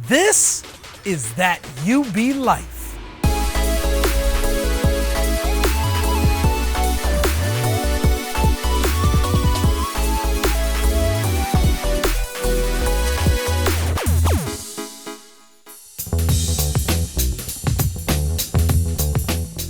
This is that UB life.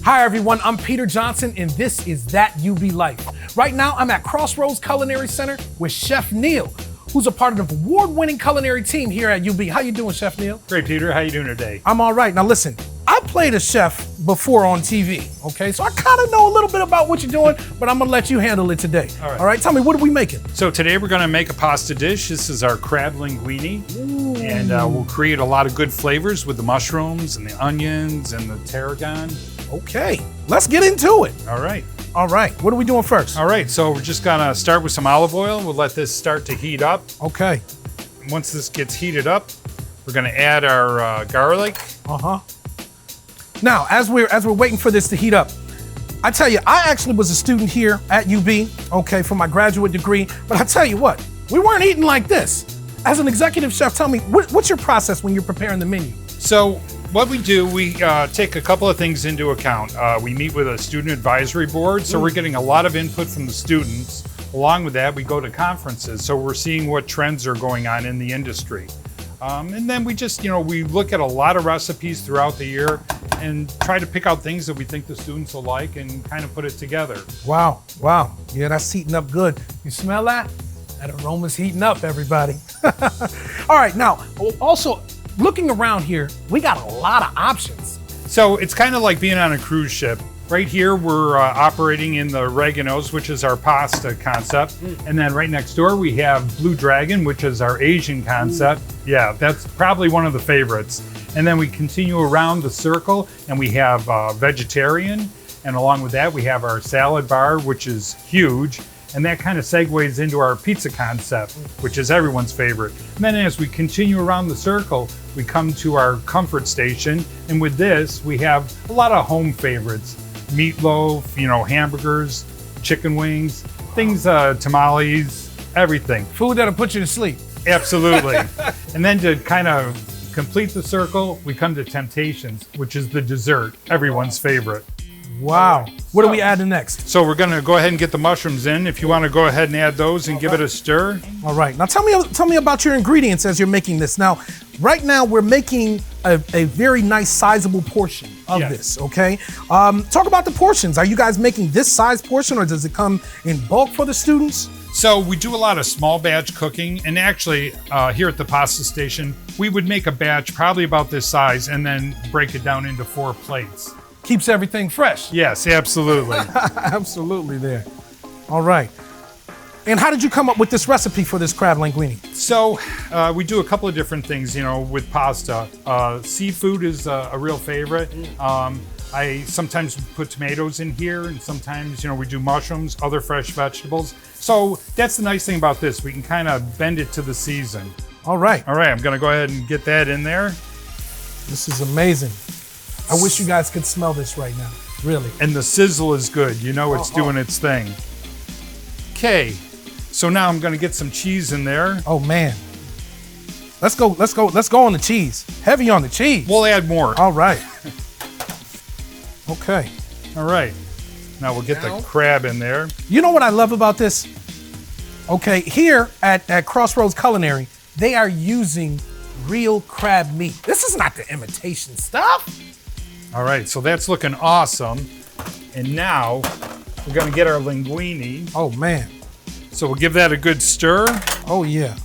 Hi everyone, I'm Peter Johnson and this is That UB Life. Right now I'm at Crossroads Culinary Center with Chef Neal, who's a part of the award-winning culinary team here at UB. How you doing, Chef Neal? Great, Peter. How you doing today? I'm all right. Now listen, I played a chef before on TV, okay? So I kind of know a little bit about what you're doing, but I'm gonna let you handle it today. All right, tell me, what are we making? So today we're gonna make a pasta dish. This is our crab linguine. Ooh. And we'll create a lot of good flavors with the mushrooms and the onions and the tarragon. Okay, let's get into it. All right. All right, what are we doing first? All right, so we're just gonna start with some olive oil. We'll let this start to heat up. Okay. And once this gets heated up, we're gonna add our garlic. Now, as we're waiting for this to heat up, I tell you, I actually was a student here at UB, okay, for my graduate degree, but I tell you what, we weren't eating like this. As an executive chef, tell me, what's your process when you're preparing the menu? So what we do, we take a couple of things into account. We meet with a student advisory board, so we're getting a lot of input from the students. Along with that, we go to conferences, so we're seeing what trends are going on in the industry. And then we just, we look at a lot of recipes throughout the year and try to pick out things that we think the students will like and kind of put it together. Wow, wow. Yeah, that's heating up good. You smell that? That aroma's heating up, everybody. All right, now, also, looking around here, we got a lot of options. So it's kind of like being on a cruise ship. Right here, we're operating in the oreganos, which is our pasta concept. And then right next door, we have Blue Dragon, which is our Asian concept. Yeah, that's probably one of the favorites. And then we continue around the circle and we have vegetarian. And along with that, we have our salad bar, which is huge. And that kind of segues into our pizza concept, which is everyone's favorite. And then as we continue around the circle, we come to our comfort station. And with this, we have a lot of home favorites. Meatloaf, hamburgers, chicken wings, things, tamales, everything. Food that'll put you to sleep. Absolutely. And then to kind of complete the circle, we come to Temptations, which is the dessert, everyone's favorite. Wow. What are we adding next? So we're gonna go ahead and get the mushrooms in. If you wanna go ahead and add those and give it a stir. All right, now tell me about your ingredients as you're making this. Now, right now we're making a very nice sizable portion of this, okay? Talk about the portions. Are you guys making this size portion or does it come in bulk for the students? So we do a lot of small batch cooking, and actually here at the pasta station, we would make a batch probably about this size and then break it down into 4 plates. Keeps everything fresh. Yes, absolutely. Absolutely there. All right. And how did you come up with this recipe for this crab linguine? So we do a couple of different things, with pasta. Seafood is a real favorite. I sometimes put tomatoes in here, and sometimes, we do mushrooms, other fresh vegetables. So that's the nice thing about this. We can kind of bend it to the season. All right. All right, I'm gonna go ahead and get that in there. This is amazing. I wish you guys could smell this right now, really. And the sizzle is good. It's doing its thing. Okay, so now I'm gonna get some cheese in there. Oh man. Let's go on the cheese. Heavy on the cheese. We'll add more. All right. Okay. All right. Now we'll get the crab in there. You know what I love about this? Okay, here at Crossroads Culinary, they are using real crab meat. This is not the imitation stuff. All right, so that's looking awesome. And now we're gonna get our linguine. Oh man. So we'll give that a good stir. Oh yeah.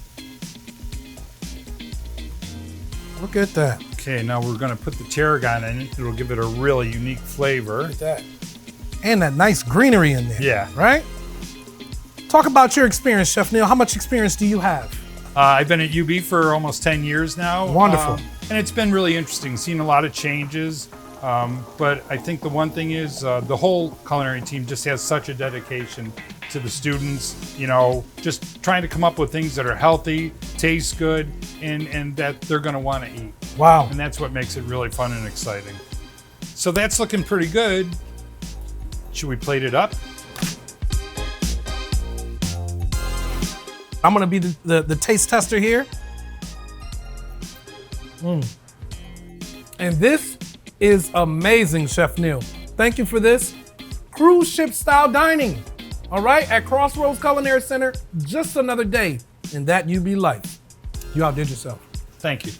Look at that. Okay, now we're gonna put the tarragon in it. It'll give it a really unique flavor. Look at that. And that nice greenery in there. Yeah. Right? Talk about your experience, Chef Neal. How much experience do you have? I've been at UB for almost 10 years now. Wonderful. And it's been really interesting, seeing a lot of changes. But I think the one thing is the whole culinary team just has such a dedication to the students, just trying to come up with things that are healthy, taste good, and that they're gonna wanna eat. Wow. And that's what makes it really fun and exciting. So that's looking pretty good. Should we plate it up? I'm gonna be the taste tester here. And this is amazing, Chef Neal. Thank you for this. Cruise ship style dining, all right, at Crossroads Culinary Center. Just another day in that UB life. You outdid yourself. Thank you.